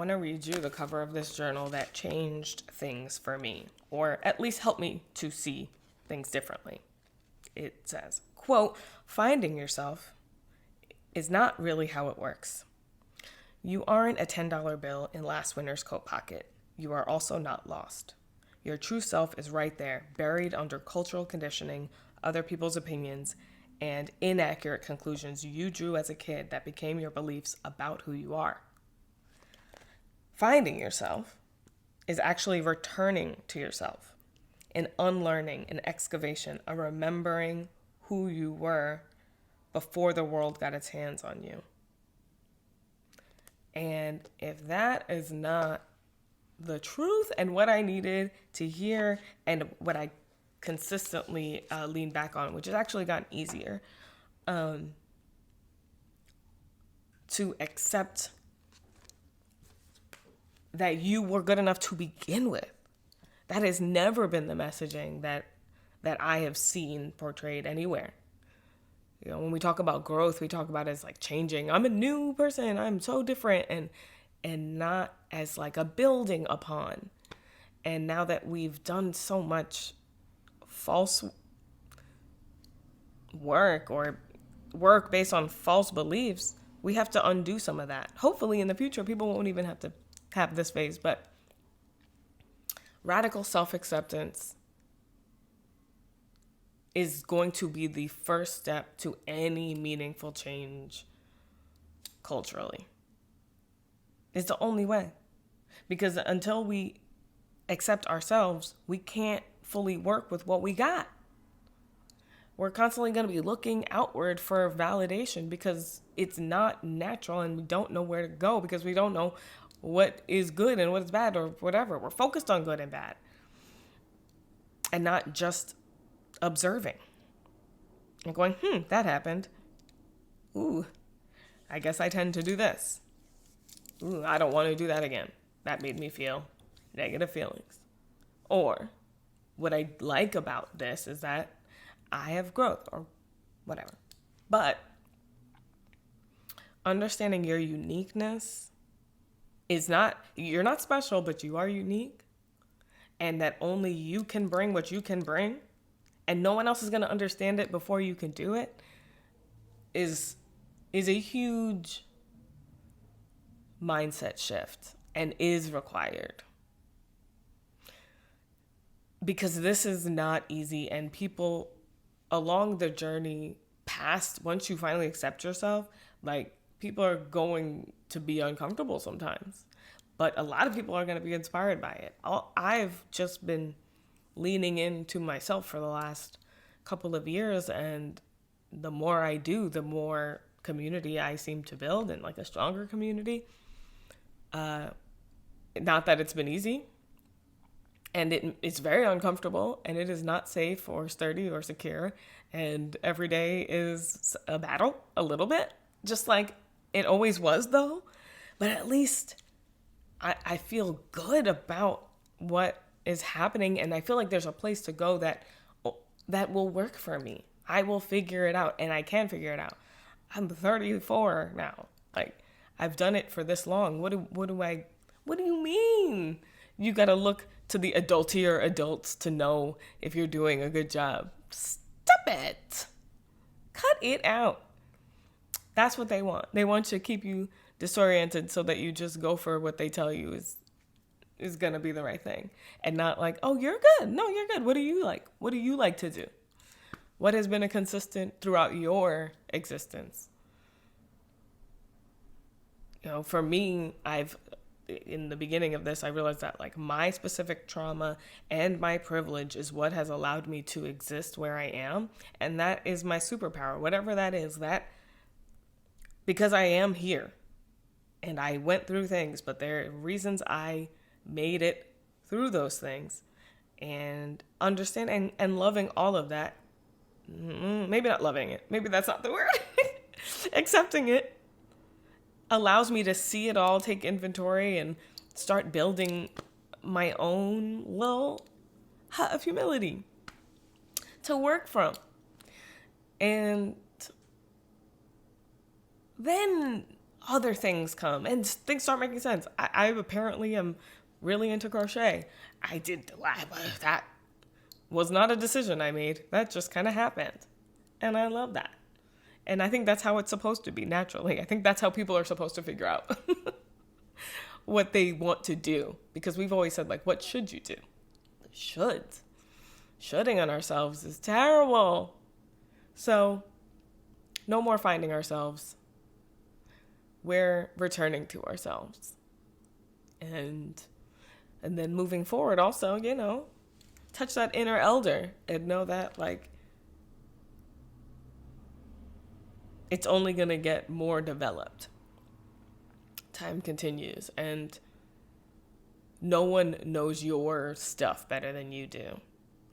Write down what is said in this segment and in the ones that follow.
I want to read you the cover of this journal that changed things for me, or at least helped me to see things differently. It says, quote, "Finding yourself is not really how it works. You aren't a $10 bill in last winter's coat pocket. You are also not lost. Your true self is right there, buried under cultural conditioning, other people's opinions, and inaccurate conclusions you drew as a kid that became your beliefs about who you are. Finding yourself is actually returning to yourself, an unlearning, an excavation, a remembering who you were before the world got its hands on you." And if that is not the truth and what I needed to hear and what I consistently lean back on, which has actually gotten easier, to accept that you were good enough to begin with. That has never been the messaging that I have seen portrayed anywhere. You know, when we talk about growth, we talk about it as like changing. I'm a new person. I'm so different, and not as like a building upon. And now that we've done so much false work or work based on false beliefs, we have to undo some of that. Hopefully in the future, people won't even have to have this phase, but radical self-acceptance is going to be the first step to any meaningful change culturally. It's the only way. Because until we accept ourselves, we can't fully work with what we got. We're constantly going to be looking outward for validation because it's not natural, and we don't know where to go because we don't know what is good and what is bad or whatever. We're focused on good and bad and not just observing and going, that happened. Ooh, I guess I tend to do this. Ooh, I don't want to do that again. That made me feel negative feelings. Or what I like about this is that I have growth or whatever. But understanding your uniqueness is not, you're not special, but you are unique. And that only you can bring what you can bring. And no one else is going to understand it before you can do it is a huge mindset shift and is required. Because this is not easy, and people along the journey past, once you finally accept yourself, like people are going to be uncomfortable sometimes, but a lot of people are going to be inspired by it. I've just been leaning into myself for the last couple of years, and the more I do, the more community I seem to build, and like a stronger community. Not that it's been easy, and it's very uncomfortable, and it is not safe or sturdy or secure, and every day is a battle a little bit, just like it always was though. But at least I feel good about what is happening, and I feel like there's a place to go that will work for me. I will figure it out, and I can figure it out. I'm 34 now. Like, I've done it for this long. What do you mean? You got to look to the adultier adults to know if you're doing a good job. Stop it. Cut it out. That's what they want. They want to keep you disoriented so that you just go for what they tell you is going to be the right thing. And not like, oh, you're good. No, you're good. What do you like? What do you like to do? What has been a consistent throughout your existence? You know, for me, in the beginning of this, I realized that like my specific trauma and my privilege is what has allowed me to exist where I am. And that is my superpower, whatever that is, that because I am here and I went through things, but there are reasons I made it through those things, and understanding and loving all of that. Maybe not loving it. Maybe that's not the word. Accepting it allows me to see it all, take inventory, and start building my own little hut of humility to work from. And then other things come and things start making sense. I apparently am really into crochet. That was not a decision I made. That just kind of happened. And I love that. And I think that's how it's supposed to be naturally. I think that's how people are supposed to figure out what they want to do. Because we've always said, like, what should you do? Shoulding on ourselves is terrible. So, no more finding ourselves. We're returning to ourselves. And then moving forward also, touch that inner elder and know that, like, it's only going to get more developed. Time continues, and no one knows your stuff better than you do.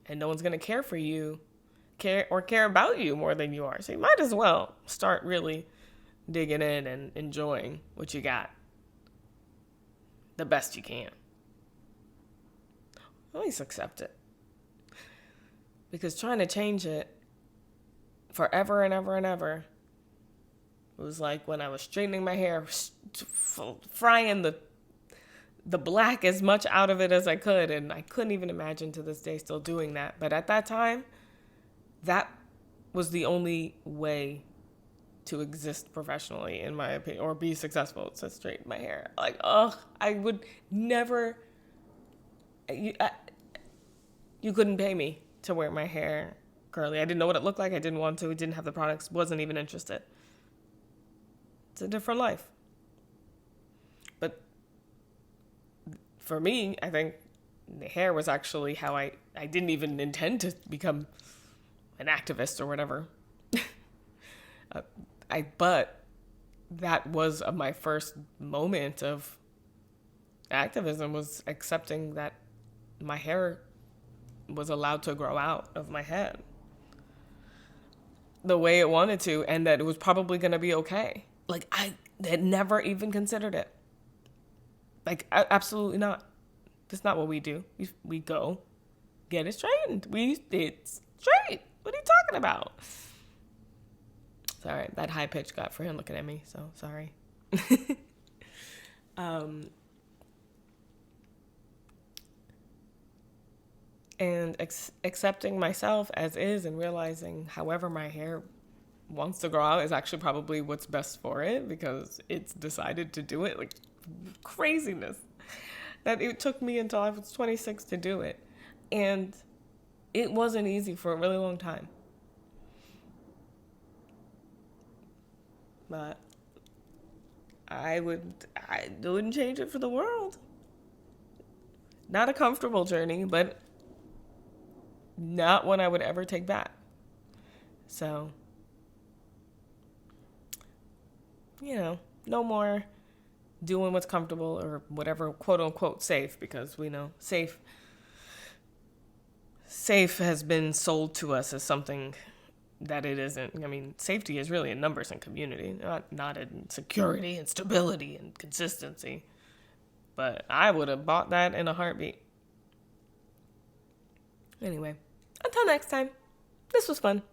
And no one's going to care for you, care about you more than you are. So you might as well start really digging in and enjoying what you got the best you can. At least accept it. Because trying to change it forever and ever and ever, it was like when I was straightening my hair, frying the black as much out of it as I could. And I couldn't even imagine to this day still doing that. But at that time, that was the only way to exist professionally, in my opinion, or be successful, to straighten my hair. Like, I would never, you couldn't pay me to wear my hair curly. I didn't know what it looked like. I didn't want to. Didn't have the products. Wasn't even interested. It's a different life. But for me, I think the hair was actually how I didn't even intend to become an activist or whatever. But that was my first moment of activism, was accepting that my hair was allowed to grow out of my head the way it wanted to, and that it was probably going to be okay. Like, I had never even considered it. Like, absolutely not. That's not what we do. We go get it straightened. It's straight. What are you talking about? Sorry, that high pitch got for him looking at me, so sorry. And accepting myself as is, and realizing however my hair wants to grow out is actually probably what's best for it, because it's decided to do it. Like, craziness that it took me until I was 26 to do it. And it wasn't easy for a really long time. But I wouldn't change it for the world. Not a comfortable journey, but not one I would ever take back. So, no more doing what's comfortable or whatever, quote unquote, safe, because we know safe has been sold to us as something that it isn't. I mean, safety is really in numbers and community, not in security and stability and consistency. But I would have bought that in a heartbeat. Anyway, until next time, this was fun.